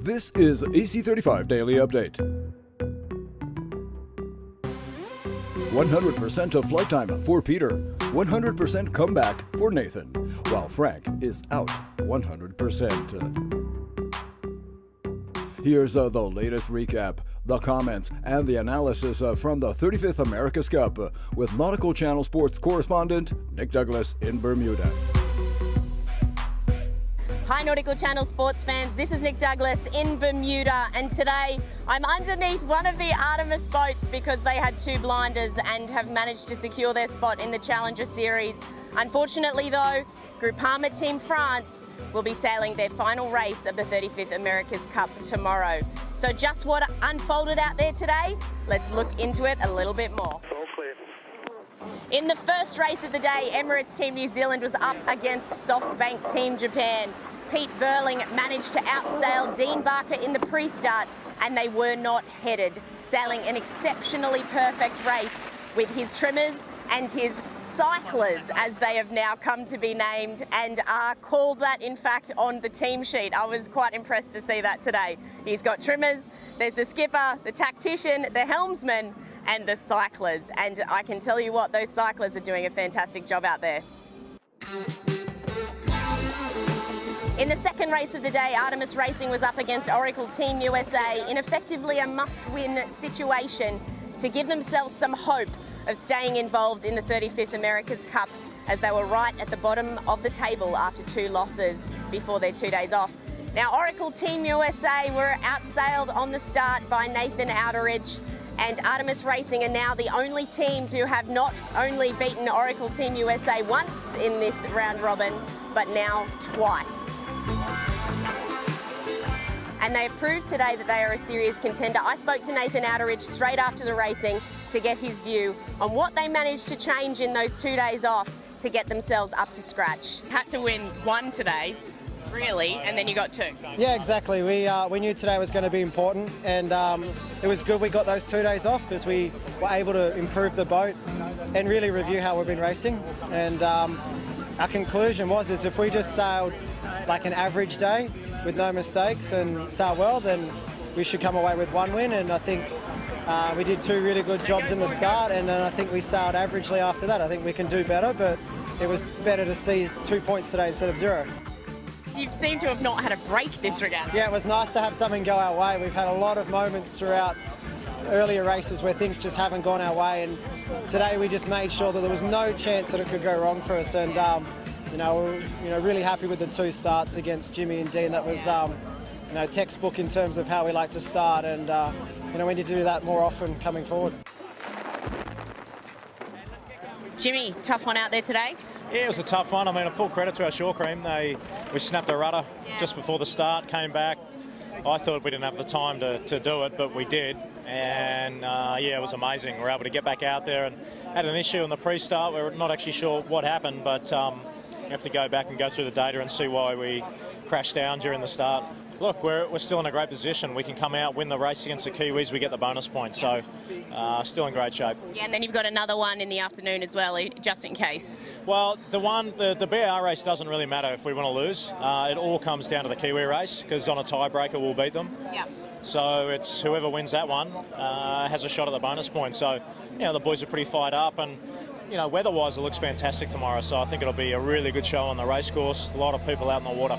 This is AC35 Daily Update. 100% of flight time for Peter, 100% comeback for Nathan, while Frank is out 100%. Here's the latest recap, the comments, and the analysis from the 35th America's Cup with Nautical Channel Sports correspondent Nick Douglas in Bermuda. Hi Nautical Channel sports fans, this is Nick Douglas in Bermuda, and today I'm underneath one of the Artemis boats because they had two blinders and have managed to secure their spot in the Challenger Series. Unfortunately though, Groupama Team France will be sailing their final race of the 35th America's Cup tomorrow. So just what unfolded out there today, let's look into it a little bit more. In the first race of the day, Emirates Team New Zealand was up against SoftBank Team Japan. Pete Burling managed to outsail Dean Barker in the pre-start, and they were not headed, sailing an exceptionally perfect race with his trimmers and his cyclers, as they have now come to be named and are called that, in fact, on the team sheet. I was quite impressed to see that today. He's got trimmers, there's the skipper, the tactician, the helmsman, and the cyclers. And I can tell you what, those cyclers are doing a fantastic job out there. In the second race of the day, Artemis Racing was up against Nautical Team USA in effectively a must-win situation to give themselves some hope of staying involved in the 35th America's Cup, as they were right at the bottom of the table after two losses before their 2 days off. Now, Nautical Team USA were outsailed on the start by Nathan Outeridge, and Artemis Racing are now the only team to have not only beaten Nautical Team USA once in this round robin, but now twice. And they have proved today that they are a serious contender. I spoke to Nathan Outeridge straight after the racing to get his view on what they managed to change in those 2 days off to get themselves up to scratch. Had to win one today, really, and then you got two. Yeah, exactly. We knew today was going to be important, and it was good we got those 2 days off because we were able to improve the boat and really review how we've been racing. And our conclusion was if we just sailed like an average day with no mistakes and sail well, then we should come away with one win. And I think we did two really good jobs in the start, and then I think we sailed averagely after that. I think we can do better, but it was better to see 2 points today instead of 0. You seem to have not had a break this regatta. Yeah, it was nice to have something go our way. We've had a lot of moments throughout earlier races where things just haven't gone our way, and today we just made sure that there was no chance that it could go wrong for us. And we're really happy with the two starts against Jimmy and Dean. That was textbook in terms of how we like to start, and we need to do that more often coming forward. Jimmy, tough one out there today. Yeah, it was a tough one. I mean, a full credit to our shore cream. We snapped the rudder just before the start, came back. I thought we didn't have the time to do it, but we did. And it was amazing. We were able to get back out there and had an issue in the pre-start. We're not actually sure what happened, but we have to go back and go through the data and see why we crashed down during the start. Look, we're still in a great position. We can come out, win the race against the Kiwis, we get the bonus points, so still in great shape. Yeah, and then you've got another one in the afternoon as well, just in case. Well, the BR race doesn't really matter if we want to lose. It all comes down to the Kiwi race, because on a tiebreaker we'll beat them. Yeah. So it's whoever wins that one has a shot at the bonus point. So, the boys are pretty fired up, and weather-wise it looks fantastic tomorrow, so I think it'll be a really good show on the race course. A lot of people out in the water.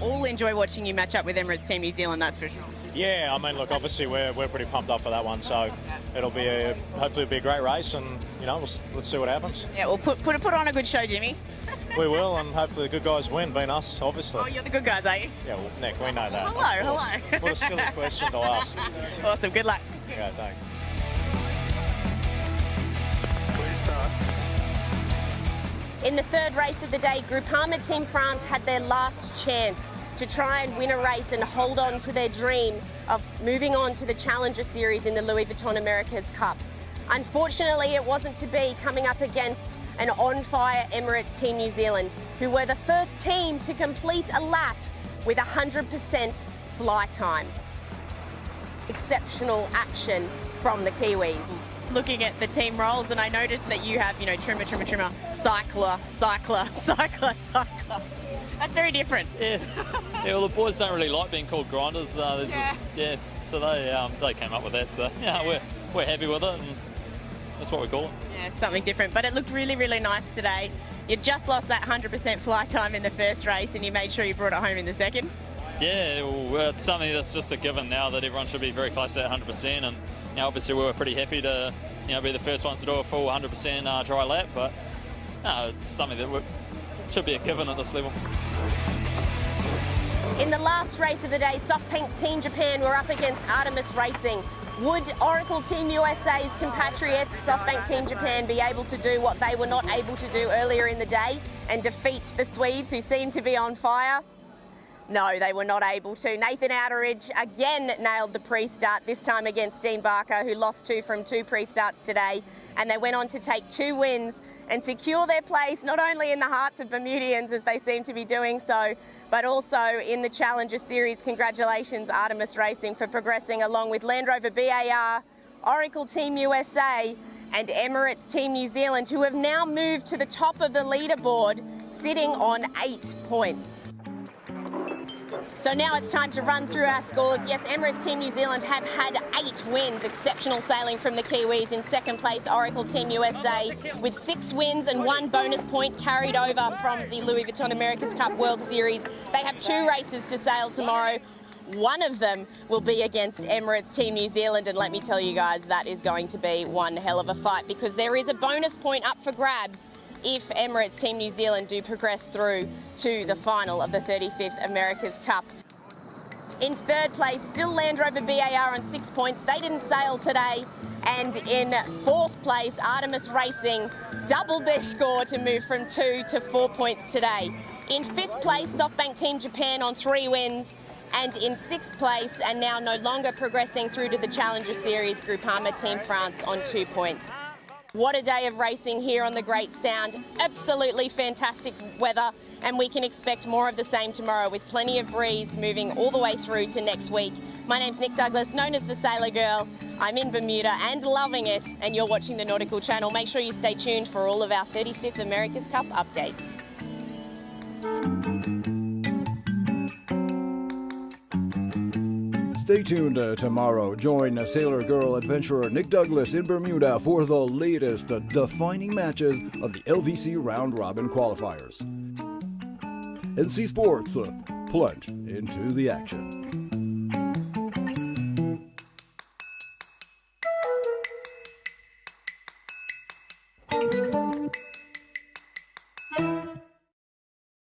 All enjoy watching you match up with Emirates Team New Zealand, that's for sure. Yeah, I mean, look, obviously we're pretty pumped up for that one, so it'll be hopefully it'll be a great race, and let's see what happens. Yeah, well, put on a good show, Jimmy. We will, and hopefully the good guys win, being us, obviously. Oh, you're the good guys, are you? Yeah, well, Nick, we know that. Hello. What a silly question to ask. Awesome, good luck. Yeah, thanks. In the third race of the day, Groupama Team France had their last chance to try and win a race and hold on to their dream of moving on to the Challenger Series in the Louis Vuitton America's Cup. Unfortunately, it wasn't to be, coming up against an on-fire Emirates Team New Zealand, who were the first team to complete a lap with 100% fly time. Exceptional action from the Kiwis. Looking at the team roles, and I noticed that you have, trimmer, cycler. That's very different. Yeah, well, the boys don't really like being called grinders. So they came up with that. So yeah, we're happy with it, and that's what we call it. Yeah, it's something different, but it looked really, really nice today. You just lost that 100% fly time in the first race, and you made sure you brought it home in the second. Yeah, well, it's something that's just a given now that everyone should be very close to that 100%, and obviously we were pretty happy to be the first ones to do a full 100% dry lap, but it's something that should be a given at this level. In the last race of the day, SoftBank Team Japan were up against Artemis Racing. Would Oracle Team USA's compatriots, SoftBank Team Japan, be able to do what they were not able to do earlier in the day and defeat the Swedes, who seem to be on fire? No, they were not able to. Nathan Outeridge again nailed the pre-start, this time against Dean Barker, who lost 2 from 2 pre-starts today. And they went on to take 2 wins and secure their place not only in the hearts of Bermudians, as they seem to be doing so, but also in the Challenger Series. Congratulations, Artemis Racing, for progressing along with Land Rover BAR, Oracle Team USA and Emirates Team New Zealand, who have now moved to the top of the leaderboard, sitting on 8 points. So now it's time to run through our scores. Yes, Emirates Team New Zealand have had 8 wins. Exceptional sailing from the Kiwis. In second place, Oracle Team USA with 6 wins and 1 bonus point carried over from the Louis Vuitton America's Cup World Series. They have 2 races to sail tomorrow. One of them will be against Emirates Team New Zealand, and let me tell you guys, that is going to be one hell of a fight, because there is a bonus point up for grabs if Emirates Team New Zealand do progress through to the final of the 35th America's Cup. In third place, still Land Rover BAR on 6 points. They didn't sail today. And in fourth place, Artemis Racing doubled their score to move from 2 to 4 points today. In fifth place, SoftBank Team Japan on 3 wins. And in sixth place, and now no longer progressing through to the Challenger Series, Groupama Team France on 2 points. What a day of racing here on the Great Sound. Absolutely fantastic weather, and we can expect more of the same tomorrow with plenty of breeze moving all the way through to next week. My name's Nick Douglas, known as the Sailor Girl. I'm in Bermuda and loving it, and you're watching the Nautical Channel. Make sure you stay tuned for all of our 35th America's Cup updates. Stay tuned tomorrow. Join Sailor Girl adventurer Nick Douglas in Bermuda for the latest defining matches of the LVC Round Robin qualifiers. NC Sports, plunge into the action.